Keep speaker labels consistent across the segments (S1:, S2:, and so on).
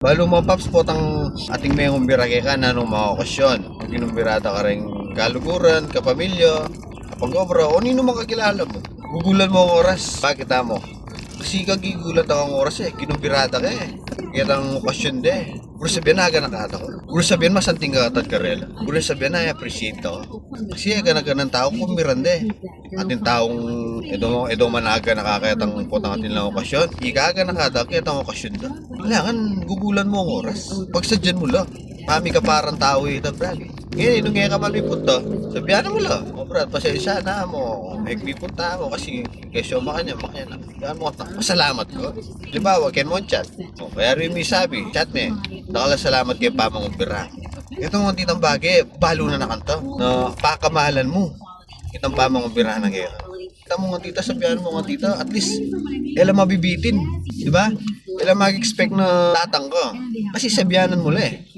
S1: Balo mo paps po tang ating may umbirake ka na nung mga okasyon. Ginumbirata ka rin kaluguran, kapamilya, kapag-obra, o nino makakilala mo. Gugulan mo ang oras. Bakit mo? Kasi kagigulat ako ang oras ginumbirata ka Kaya ang okasyon Puro sabihan na aga nakata ko. Puro sabihan masanting ka atad karela. Puro sabihan na appreciate ako. Kasi aga ng tao kumbiran Ating taong edo managa nakakayatang putang atin lang okasyon. Ika aga nakata kaya tang okasyon Wala kan gugulan mo ang oras. Pagsadyan mo lang. Kami ka parang tao ito, brad. Ngayon, nung nga ka malipot to, sabihan mo lang. O, brad, pasensya na mo. Nagpipot na ako kasi kesyo makanya na. Yan mo, pasalamat ko. Di ba, wag yan mo chat. O, kaya rin may sabi, chat me. Nakala salamat kay pamang umpira. Itong titang bagay, balo na nakanto. Na pakamahalan mo. Itang pamang umpira na kaya. Kita mo nga tita, sabihan mo nga tita, at least, ilang mabibitin. Di ba? Ilang mag-expect na tatang ko. Kasi sabihanan mo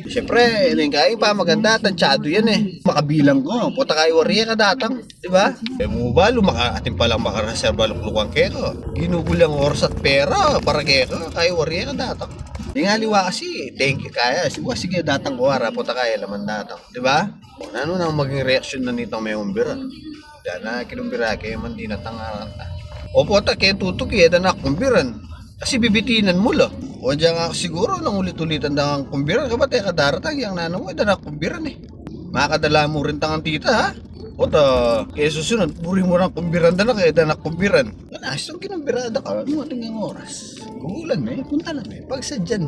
S1: Siyempre, kaya pa maganda, tansyado yan Makabilang ko, puta kayo wariya ka datang. Di ba? Mo ba, atin palang makareserba luklukan keko. Ginugulang oras at pera para keko, kayo wariya ka datang. Yung aliwa kasi, thank you kaya. Sige, datang ko wara, puta kaya laman datang. Di ba? Ano nang maging reaksyon na nitong may umbira? Diyan na, kinumbira kayo man di natangaran ta. O puta, kaya tutok na kumbiran. Kasi bibitinan mo O diyan nga siguro nang ulit-ulitan dang kumbiran ka ba tayo kadaratag yung nanong mo na kumbiran Makakadala mo rin tangang tita ha. O ta kaya susunod puri mo ng kumbiran na kaya na kumbiran. Ano, isang kinumbirada ka mo tingang oras. Gugulan punta na pagsadyan